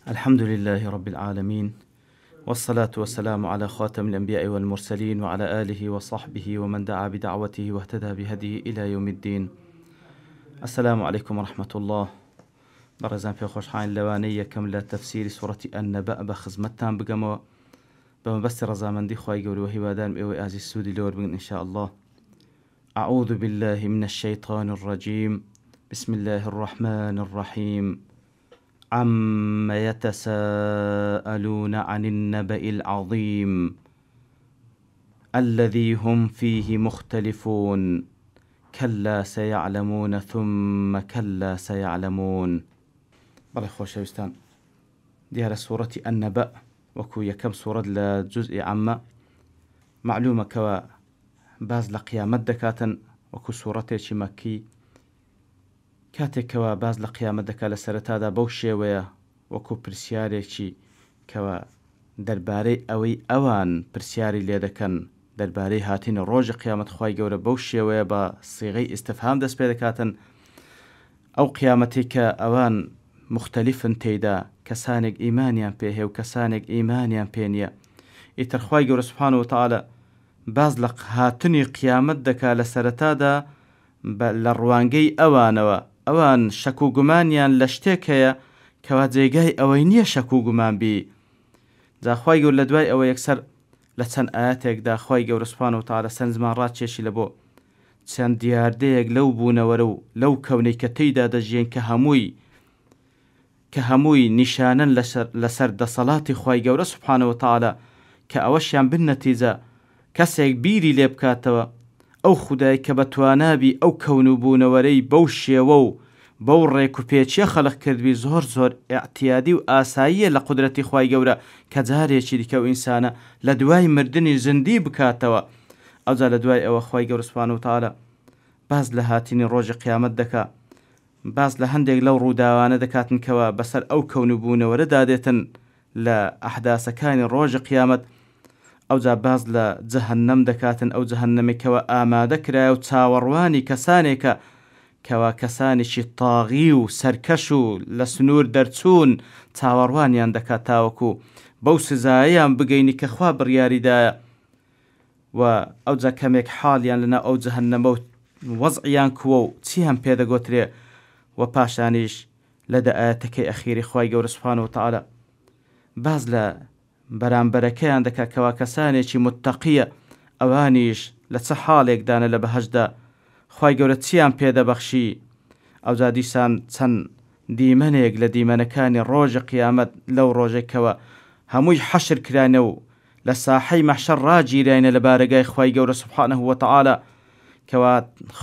الحمد لله رب العالمين، والصلاة والسلام على خاتم الأنبياء والمرسلين وعلى آله وصحبه ومن دعا بدعوته واهتدى بهديه إلى يوم الدين. السلام عليكم ورحمة الله. برزان في خوشحان لوانية كم تفسير سورة النبأ بخزمتان بقموا بمبس رزامن دي خواهي قولي وهوادان بإوي آزي السودي لور إن شاء الله. أعوذ بالله من الشيطان الرجيم. بسم الله الرحمن الرحيم. عما يتساءلون عن النبأ العظيم الذي هم فيه مختلفون كلا سيعلمون ثم كلا سيعلمون. بله خوشوستان ديار سورة النبأ وكو يكم سورة لجزء عما معلومة كوا باز لقيامت دكاتا وكو سورة مكي کاتێکەوە باز لە قیامەت دەکات لە سەرەتادا بەو شێوەیە وەکو پرسیارێکی کەوە دەربارەی ئەوەی ئەوان پرسیاری لێ دەکەن دەربارەی هاتینە ڕۆژی قیامەت خوای گەورە بەو شێوەیە بە سیغەی ئیستفهام دەست پێ دەکاتن. ئەو قیامەتی کە ئەوان مختلفن تێیدا کەسانێک ئیمانیان پێ هەیە و کەسانێک ئیمانیان پێ نییە. ئیتر خوای گەورە سوبحانەهو وتەعالە باز لە هاتنی قیامەت دەکات لە سەرەتادا لە ڕوانگەی ئەوانەوە ئەوان شەک و گومانیان لە شتێک هەیە کەوا جێگای ئەوەی نییە شەک و گومان بی. جا خوای گەورە لە دوای ئەوە یەکسەر لە چەند ئاەتێکدا خوای گەورە سوبحانەهو وتەعالە چەند زمان ڕاکێشی لە بۆ چەند دیاردەیەک لەو بوونەوەرە و لەو کەونەی کە تێیدا دەژیان کە هەمووی نیشانن لەسەر دەسەڵاتی خوای گەورە سوبحانەهو وتەعالە کە ئەوەشیان بنەتیجە کەسێک بیری لێ بکاتەوە ئەو خودای کە بەتوانابی ئەو کەون و بوونەوەرەی بەو شێوە و بەو ڕێک و پێچیە خەڵق کردوی زۆر ئاعتیادی و ئاساییە لە قودرەتی خوای گەورە کە جارێکی دیکە و ئینسانە لە دوای مردنی زندی بکاتەوە. ئەوجا لە دوای ئەوە خوای گەورە سوبحانەهو وتەعالە باز لە هاتینی ڕۆژی قیامەت دەکات، باز لە هەندێک لەو ڕووداوانە دەکاتن کەوە بەسەر ئەو کەون و بوونەوەرە دادێتن لە ئەحداسەکانی ڕۆژی قیامەت. ئەوجا باز لە جەهەنەم دەکاتن، ئەو جەهەنەمێکەوە ئامادە کرایە و چاوەڕوانی کەسانێکە کەوا کەسانێکی تاغی و سەرکەش و لە سنوور دەرچوون چاوەڕوانیان دەکات تاوەکو بەو سزاییان بگەینی کە خوا بڕیاریدایە. و ئەوجا کەمێک حاڵیان لەنا ئەو جەهەنەمە و وەزعیان کووە و چیان پێدەگۆترێ. و پاشانیش لە ئاەتەکەی ئەخیری خوای گەورە سوبحانەهو وتەعالە باز لە بەرامبەرەکەیان دەکات کەوا کەسانێکی متتەقیە ئەوانیش لە چه حاڵێکدانە لە بەهەشدا خوای گەورە چیان پێدەبەخشی. ئەوجا دیسان چەند دیمەنێک لە دیمەنەکانی ڕۆژی قیامەت لەو ڕۆژێکەوە هەمووی حەشر کرانە و لە ساحەی مەحشەر ڕاگیرانە لە بارگای خوای گەورە سوبحانەهو وتەعالە کەوا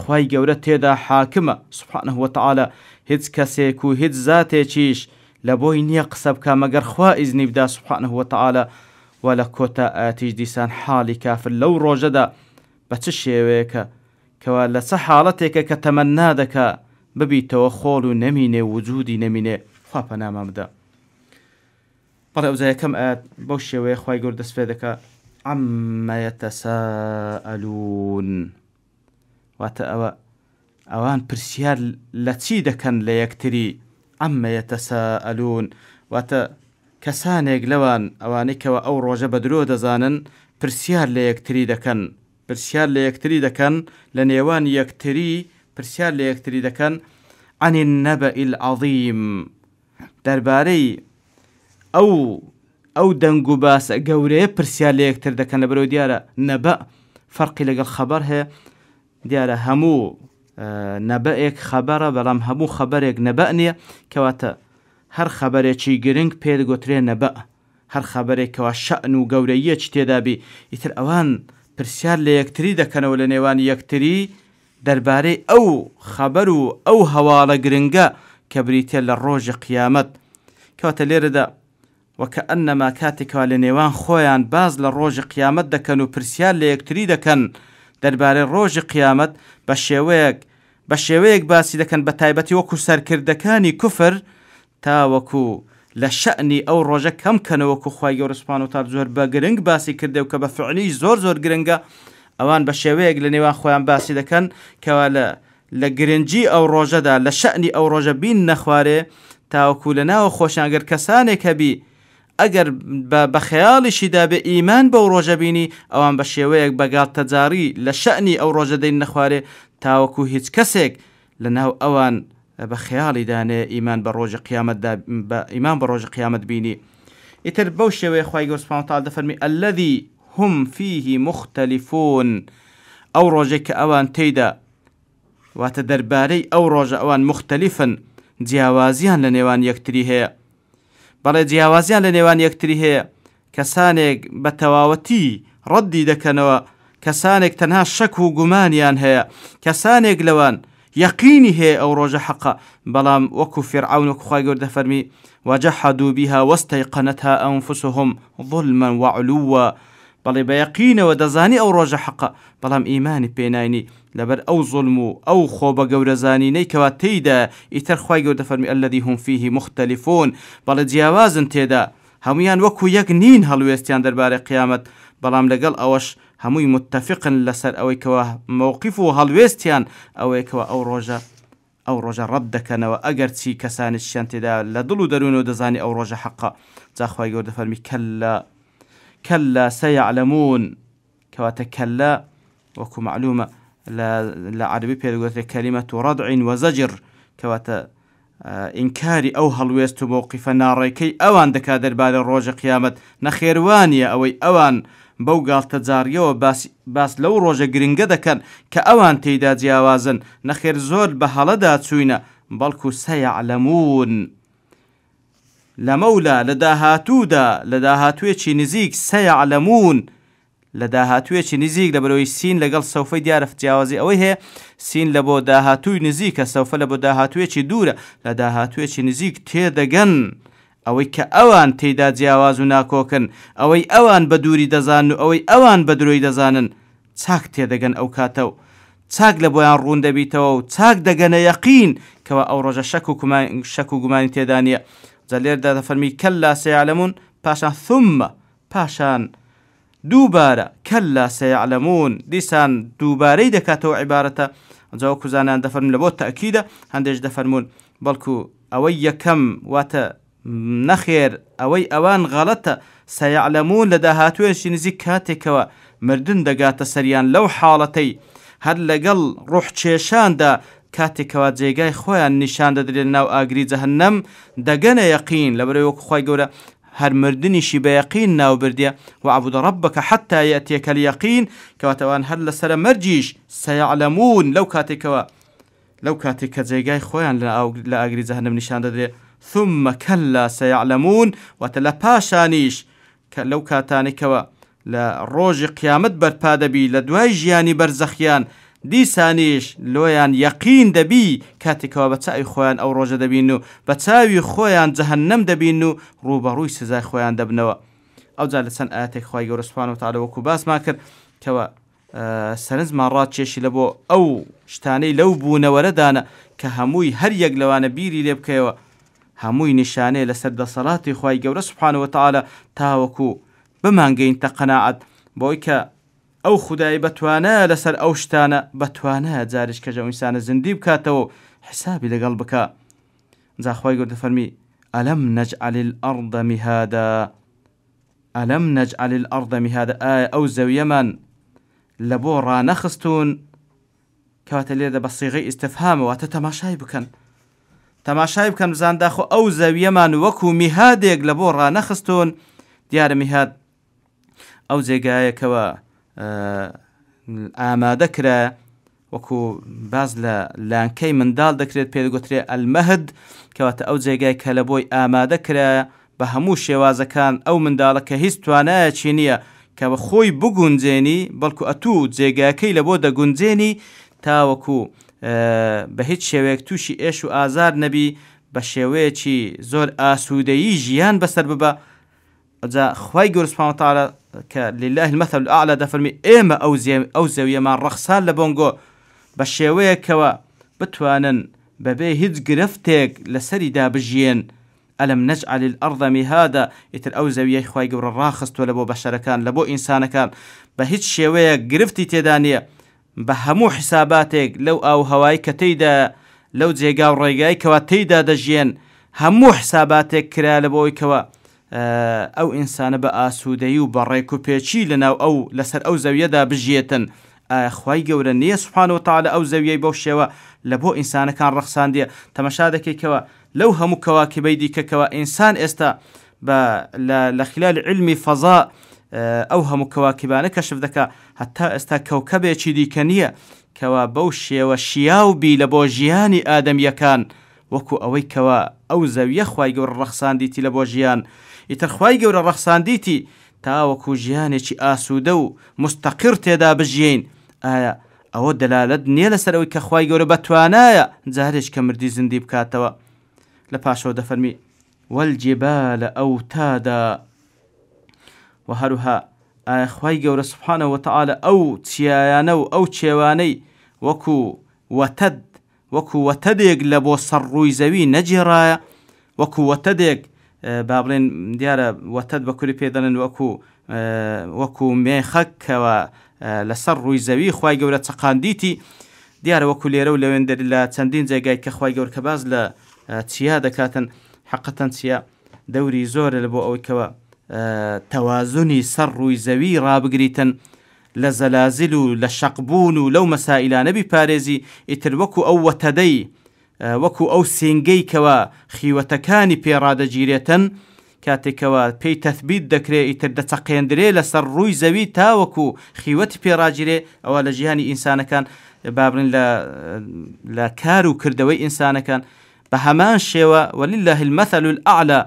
خوای گەورە تێدا حاکمە سوبحانەهو وتەعالە. هیچ کەسێک و هیچ زاتێکیش لە بۆی نییە قسە بکە مەگەر خوا ئیزنی بدا سوبحانەهو وتەعالە. و لە کۆتا ئاەتیش دیسان حاڵی کافر لەو ڕۆژەدا بە چ شێوەیەکە کەوا لە چه حاڵەتێکە کە تەمەنا دەکا ببیتەوە خۆڵ و نەمینێ وجودی نەمینێ. خوا پەنامان بدە. بەڵێ ئەوجا یەکەم ئاەت بەو شێوەیە خوای گەورە دەست پێ دەکات عەمما یەتەساءەلوون، واتە ئەوان پرسیار لە چی دەکەن لە یەکتری. عەمما یەتەساءەلوون واتە کەسانێک لەوان ئەوانەی کەوە ئەو ڕۆژە بە درۆ دەزانن پرسیار لە یەکتری دەکەن، پرسیار لە یەکتری دەکەن لە نێوان یەکتری پرسیار لە یەکتری دەکەن عن النبأ العظیم، دەربارەی ئەو دەنگ و باسە گەورەیە پرسیار لە یەکتر دەکەن. لەبەرەوەی دیارە نەبە فەرقی لەگەڵ خەبەر هەیە. دیارە هەموو نەبەئێک خەبەرە بەڵام هەموو خەبەرێک نەبەء نییە، کەواتە هەر خەبەرێکی گرنگ پێدەگوترێ نەبەء، هەر خەبەرێکەوە شەئن و گەورەیەکی تێدابی. ئیتر ئەوان پرسیار لە یەکتری دەکەنەوە لە نێوان یەکتری دەربارەی ئەو خەبەر و ئەو هەواڵە گرنگە کە بریتێ لە ڕۆژی قیامەت. کەواتە لێرەدا وەکەئەنەما کاتێکەوە لە نێوان خۆیان باز لە ڕۆژی قیامەت دەکەن و پرسیار لە یەکتری دەکەن دەربارەی ڕۆژی قیامەت بە شێوەیەک باسی دەکەن بە تایبەتی وەکو سەرکردەکانی کوفر تاوەکو لە شەئنی ئەو ڕۆژە کەم کەنەوەکو خوای گەورە سوبحانەهو وتەعالە زۆر بە گرنگ باسی کردێ و کە بە فعلی زۆر گرنگە. ئەوان بە شێوەیەک لە نێوان خۆیان باسی دەکەن کەوا لە گرنگی ئەو ڕۆژەدا لە شەئنی ئەو ڕۆژە بین نەخوارێ تاوەکو لە ناوە خۆشیان ئەگەر کەسانێک هەبی ئەگەر بە خەیاڵیشیدا بێ ئیمان بەو ڕۆژە بینی ئەوان بە شێوەیەک بەگاڵتەجاری لە شەئنی ئەو ڕۆژە دەین نەخوارێ تاوەکو هیچ کەسێک لە ناو ئەوان بە خەیاڵی دانێ ئیمان بە ڕۆژی قیامەت بینی. ئیتر بەو شێوەیە خوای گەورە سوبحانەهو وتەعالا دەفەرمی الذی هم فیه مختلفون، ئەو ڕۆژێک کە ئەوان تێیدا واتە دەربارەی ئەو ڕۆژە ئەوان مختلفن، جیاوازیان لە نێوان یەکتری هەیە. بەڵێ جیاوازیان لە نێوان یەکتری هەیە، کەسانێک بە تەواوەتی ڕەدی دەکەنەوە، کەسانێک تەنها شەک و گومانیان هەیە، کەسانێک لەوان یەقینی هەیە ئەو ڕۆژە حەقە، بەڵام وەکو فیرعون وەکو خوای گەورە دەفەرمی وجحدوا بها واستيقنتها أنفسهم ظلما وعلوا، بەڵێ بە یەقینەوە دەزانی ئەو ڕۆژە حەقە، بەڵام ئیمانی پێناینی لەبەر ئەو زوڵم و ئەو خۆ بە گەورەزانینەی کەوا تێیدا. ئیتر خوای گەورە دەفەرمی الذی هم فیه مختلفون، بەڵێ جیاوازن تێدا، هەمویان وەکو یەک نین هەڵوێستیان دەربارەی قیامەت، بەڵام لەگەڵ ئەوەش هەمووی متفقن لەسەر ئەوەی کەوا موقف و هەڵوێستیان ئەوەیە کەوا ئەو ڕۆژە ڕەت دەکەنەوە، ئەگەر چی کەسانیشیان تێدا لە دڵ و دەروونەوە دەزانی ئەو ڕۆژە حەقە. جا خوای گەورە دەفەرمی كلا سيعلمون، كواتا كلا وكو معلومة لعربي بيرغوث كلمة ردع وزجر، كواتا إنكاري أو هلويستو موقف ناريكي أوان دكادر بال الروج قيامت نخيروانيا أوي أوان بوغال تجاريو باس لو روج گرنگه دكن كأوان تيدا جياوازن نخير زور بحالدا تسوينة بلكو سيعلمون لمولا لداهاتوية نزيك سيعلمون لداهاتوية نزيك لبروي سين لقل سوف يعرف جاوزي أوي هي سين لبو داهاتوي نزيك سوف لبو داهاتوية دورة لداهاتوية نزيك تيدقن أوي كأوان تيدا جاوازو ناكوكن أوي أوان بدوري دزانو أوي أوان بدروي دزانن تاك تيدقن أو كاتو تاك لبويان رون دبيتو تاك دقن يقين كوا أو رجا شكو قماني تيدانيا زالير دا فرمي كلا سيعلمون باشان ثم باشان دوباره كلا سيعلمون ديسان دوباري دكاتو عبارته جاوكو زانان دفرمون لبو تأكيدا هندش دفرمون بلكو أوي كم واتا نخير أوي أوان غلطة سيعلمون لداهاتوين شنزي كاتكوا مردن دقات سريان لو حالتي هل لقل روح تشيشان دا کاتێکەوە جێگای خۆیان نیشان دەدرێن ناو ئاگری جەهەنەم دەگەنە یەقین لەبەرەوەی وەکو خوای گەورە هەر مردنیشی بە یەقین ناو بردیە وعبد ربك حتى يأتيك اليقين کەواتەوان هەر لەسرە مەرجیش سەیعلەمون لەو کاتێک کە جێگای خۆیان لە ئاگری جەهەنەم نیشان دەدرێت ثم كلا سيعلمون واتە لە پاشانیش لەو کاتانێکەوە لە ڕۆژی قیامەت بەرپا دەبی لە دوای ژیانی بەرزەخیان دیسانیش لۆیان یەقین دەبی کاتێکەوە بە چاوی خۆیان ئەو ڕۆژە دەبین و بە چاوی خۆیان جەهەنەم دەبین و ڕوبەڕووی سزای خۆیان دەبنەوە. ئەوجا لە چەند ئاەتێک خوای گەورە سوبحانەهو وتەعالە وەکو باسمان کرد کەوە سەرنجمان ڕاکێشی لە بۆ ئەو شتانەی لەو بوونەوەرەدانە کە هەمووی هەر یەک لەوانە بیری لێ بکەیەوە، هەمووی نیشانەیە لەسەر دەسەڵاتی خوای گەورە سوبحانەهو وتەعالە تاوەکو بمانگەین تەقەناعەت بۆی کە ئەو خودای بەتوانە لەسەر ئەو شتانە بەتوانە جارش کەژە ئینسانە زندی بکاتەوە حسابی لەگەڵ بکە. جا خوای گەورە دەفەرمی ئەلەم نەجعەل الأرض مهادا ئەلەم نەجعەل الأرض مهادا ئایا ئەو زەویەمان لە بۆ ڕانەخستون کەواتە لێرە بە سیغەی ئیستیفهامە واتە تەماشای بکەن بزان داخۆ ئەو زەویەمان وەکو میهادێک لە بۆ ڕانەخستون. دیارە میهاد ئەو جێگایەکەوە ئامادە کرا وەکو باز لە لانکەی منداڵ دەکرێت پێدەگوترێت ئەلمەهد کەواتە ئەو جێگای کە لە بۆی ئامادە کرا بە هەموو شێوازەکان ئەو منداڵە کە هیچ توانایەکی نییە کە بە خۆی بگونجێنی بەڵکو ئەتوو جێگاکەی لە بۆ دەگونجێنی تاوەکو بە هیچ شێوەیەک تووشی ئێش و ئازار نەبی بە شێوەیەکی زۆر ئاسوودەیی ژیان بەسەر ببە. جا خوای گەورە سوبحانەهو وتەعالە کە لله المثل الأعلى دەفەرمی ئێمە ئەو زەویەمان ڕەخسان لە بۆنگۆ بە شێوەیەکەوە بتوانن بەبێ هیچ گرفتێک لەسەریدا بژێن. ئەلەم نەجعەل الأرض مهادا ئیتر ئەو زەویەی خوای گەورە ڕاخستووە لە بۆ بەشەرەکان لە بۆ ئینسانەکان بە هیچ شێوەیەک گرفتی تێدا نییە بە هەموو حساباتێک لەو ئاو هەوایی کە تێیدا لەو جێگا و ڕێگای کەوا تێیدا دەژێن هەموو حساباتێک کرا لە بۆی کەوە ئەو ئینسانە بە ئاسوودەیی و بە ڕێک و پێچی لەناو ئەو لەسەر ئەو زەویەدا بژێتن. خوای گەورە نییە سوبحانەهو وتەعالە ئەو زەویەی بەو شێوە لە بۆ ئینسانەکان ڕەخساندیە. تەماشا دەکەیتەوە لەو هەموو کەواکبەی دیکەکەوە ئینسان ئێستا لە خلال علمی فەزا ئەو هەموو کەواکبانە کەشف دەکا هەتا ئێستا کەوکەبێکی دیکە نییە کەوا بەو شێوە شیاوبی لە بۆ ژیانی ئادەمیەکان وەکو ئەوەی کەوا ئەو زەویە خوای گەورە ڕەخساندیتی لە بۆ ژیان. ئیتر خوای گەورە ڕەخساندیتی تاوەکو ژیانێکی ئاسوودە و مستەقر تێدا بژین. ئایا ئەوە دەلالەت نییە لەسەر ئەوەی کە خوای گەورە بەتوانایە جارێک کە مردی زیندی بکاتەوە؟ لە پاشەوە دەفەرمی والجبال ئەوتادا. و هەروها ئایا خوای گەورە سوبحانەهو وتەعالە ئەو چیایانە و ئەو چێوانەی وەکو وەتەدێک لە بۆ سەرڕووی زەوی نەجێڕایە؟ وەکو وەتەدێک با بڵێن دیارە وەتەد بە کوری پێدەڵێن وەکو مێخەکەوە لەسەر ڕووی زەوی خوای گەورە چەقاندیتی. دیارە وەکو لێرە و لەوێندە لە چەندین جێگای کە خوای گەورە کە باز لە چیا دەکاتن حەقەتەن چیا دەوری زۆرە لە بۆ ئەوەی کەوە تەوازنی سەر ڕووی زەوی ڕابگریتن لە زەلازل و لە شەقبوون و لەو مەسائلانە بیپارێزی. ئیتر وەکو ئەو وەتەدەی وەکو ئەو سینگەی کەوە خیوەتەکانی پێڕادەگیرێتن کاتێکەوە پێی تەثبیت دەکرێت ئیتر دەچەقێندرێ لەسەر ڕووی زەوی تاوەکو خیوەتی پێڕاگیرێ. ئەوە لە ژیانی ئینسانەکان بابرن لە کار و کردەوەی ئینسانەکان بە هەمان شێوە وەلله المەثل الأعلى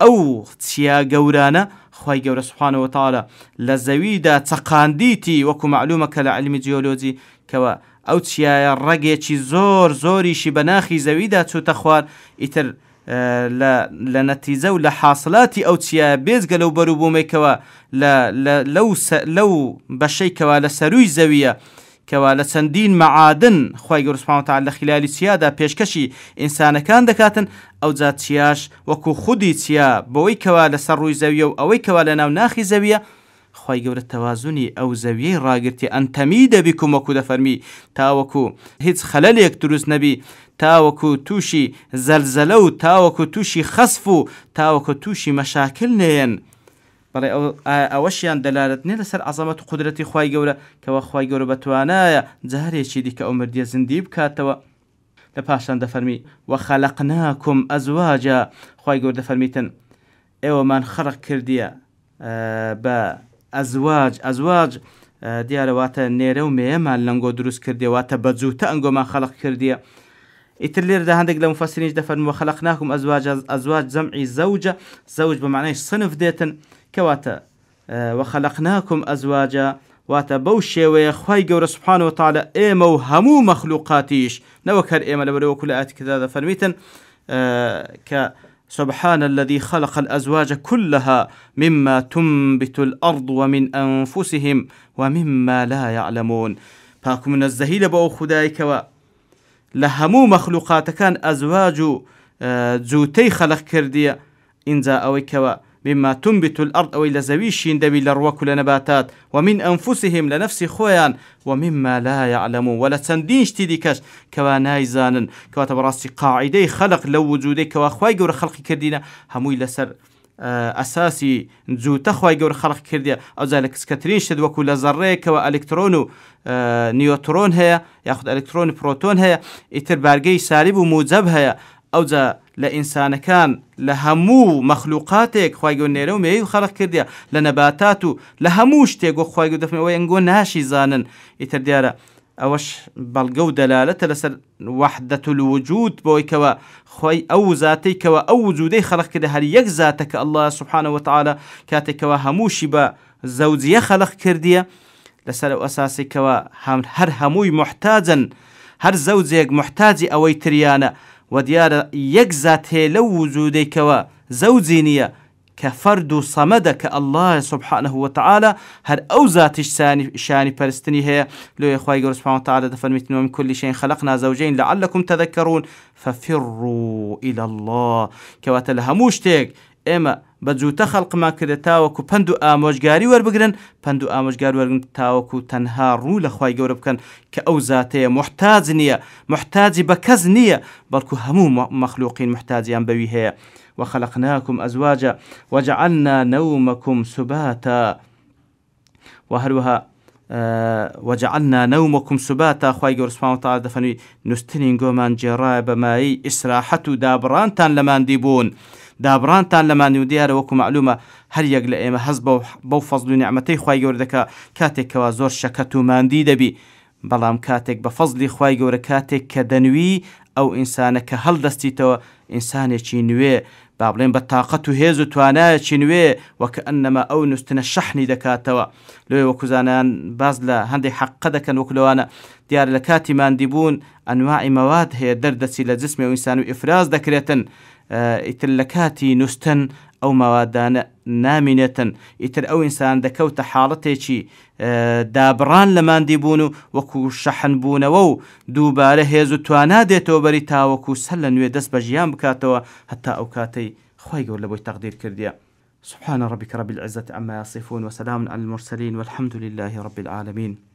ئەو چیا گەورانە خوای گەورە سوبحانەهو وتەعالە لە زەویدا چەقاندیتی وەکو معلومە کە لە علمی جیۆلۆجی کەوە ئەو چیایە ڕەگێکی زۆریشی بە ناخی زەویدا چوتە خوار. ئیتر لە نەتیجە و لە حاصلاتی ئەو چیایە بێزگە لەو بەروبوومێکەوە لەو بەشەیکەوە لە سەرووی زەویە کەوا لە چەندین مەعادن خوای گەورە سوبحانەهو وتەعالە لە خلالی چیادا پێشکەشی ئینسانەکان دەکاتن. ئەو جات چیاش وەکو خودی چیا بەوەی کەوا لەسەر ڕووی زەویە و ئەوەی کەوا لە ناو ناخی زەویە خوای گەورە تەوازنی ئەو زەویەی ڕاگرتی ئەن تەمیدە بیکم وەکو دەفەرمی تاوەکو هیچ خەلەلێک دروست نەبی، تاوەکو تووشی زەلزەلە و تاوەکو تووشی خەسف و تاوەکو تووشی مەشاکل نێن. بەڵێ ئەوەشیان دەلالەت نیە لەسەر عەزەمەت و قودرەتی خوای گەورە کەوە خوای گەورە بەتوانایە جارێکی دیکە ئەو مردیە زیندی بکاتەوە. لە پاشان دەفەرمی وەخەلەقناکم ئەزواجا. خوای گەورە دەفەرمیتن ئێوەمان خەڵق کردیە بە ئەزواج دیارە واتە نێرە و مێیەمان لەنگۆ دروست کردیە واتە بەجووتە ئەنگۆمان خەڵق کردیە. ئیتر لێرەدا هەندێک لە مفەسرینش دەفەرمون وەخەلەقناکم ئەزواج جەمعی زەوجە، زەوج بە معنای سنف دێتن کەواتە وەخەلەقناکم ئەزواجا واتە بەو شێوەیە خوای گەورە سوبحانەهو وتەعالە ئێمە و هەموو مەخلوقاتیش نەوەک هەر ئێمە لەبەرەوەکو لە ئاەتێکدا دەفەرمیتن کە سبحان الذي خلق الأزواج كلها مما تنبت الأرض ومن أنفسهم ومما لا يعلمون. پاک منەزەهی لە بەو خودایکەوە لە هەموو مەخلوقاتەکان ئەزواج و جووتەی خەلق کردیە. ئینجا ئەوەی کەوە مما تنبت الأرض ئەوەی لە زەوی شین دەبی لە ڕوەک و لە نەباتات ومن أنفسهم لە نەفسی خۆیان ومما لا يعلمون ولا چەندین شتی دیکەش کەوا نایزانن. کەواتە بەڕاستی قاعیدەی خەلق لەو وجودەی کەوا خوای گەورە خەڵقی کردینە هەمووی لەسەر ئەساسی جووتە خوای گەورە خەڵق کردیە. ئەوجا لە کچکەترین شت وەکو لە زەڕەیەکەوە ئەلکترۆن و نیۆترۆن هەیە یاخود ئەلکترۆن و پرۆتۆن هەیە، ئیتر بارگەی سالب و موجب هەیە. ئەوجا لە ئینسانەکان لە هەموو مەخلوقاتێک خوای گەورە نێرە و مێی خەڵق کردیە لە نەباتات و لە هەموو شتێک وە خوای گەورە دەفەرمێ ئەنگۆ ناشی زانن. ئیتر دیارە ئەوەش بەڵگە و دەلالەتە لەسەر وەحدەت الوجود بۆی کەوە خوای ئەو زاتەی کەوە ئەو وجودەی خەڵق کردە هەر یەک زاتە کە ئەڵڵا سوبحانەهو وتەعالە کاتێکەوە هەمووشی بە زەوجیە خەڵق کردیە لەسەر ئەو ئەساسی کەوە هەر هەمووی محتاجن، هەر زەوجێک محتاجی ئەوەی تریانە و دیارە یەک زات هەیە لەو وجودێکەوە زەوجی نییە کە فەرد و سەمەدە کە ئەڵڵا سوبحانەهو وتەعالە هەر ئەو زاتیش شانی پەرستنی هەیە. لۆیە خوای گەورە سوبحانەهو وتەعالە دەفەرمێتن ومن كل شيء خلقنا زوجين لعلكم تذكرون ففروا إلى الله. کەواتە لە هەموو شتێک ئێمە بەجووتە خەڵقمان کردێت تاوەکو پند و ئامۆژگاری وەربگرن، پند و ئامۆژگار وەرگن تاوەکو تەنها ڕوو لە خوای گەورە بکەن کە ئەو زاتەیە محتاج نییە، محتاجی بە کەس نییە، بەڵکو هەموو مەخلوقین محتاجیان بەوی هەیە. وخلقناكم أزواجا وجعلنا نومكم سباتا، وهروها وجعلنا نومكم سباتا. خواهي قول سبحانه وتعالى دفنوي نستنين قومان جراء بماي إسراحة دابرانتان لمان ديبون، دابرانتان لمان يوديار وكو معلومة هل يقل إيما هزبو بو فضل نعمتي خواهي قول دكا كاتك كوازور شكتو ماندي دبي، بلام كاتك بفضل خواهي قول كاتك كدنوي أو إنسانك هل دستيتو إنساني چينوي بابلين بطاقته هيزو توانايا چينوي وكأنما أو نستن الشحن دكاتوا لو وكزانان بازلا هندي حق دكن وكلوانا ديار لكاتي مانديبون أنواع مواد هي دردسي لجسم وإنسان إفراز دكريتن إتلكاتي نستن أو موادان نامنة إتر أو إنسان دكوت حالتي دابران لمان ديبونو وكو شحن بونو دوباره هيزو توانا ديتو بريتا وكو سلن ويدس بجيان بكاتوا حتى أوكاتي خواهي قول لبوي تقدير كرديا. سبحان ربك رب العزة عما يصفون وسلام على المرسلين والحمد لله رب العالمين.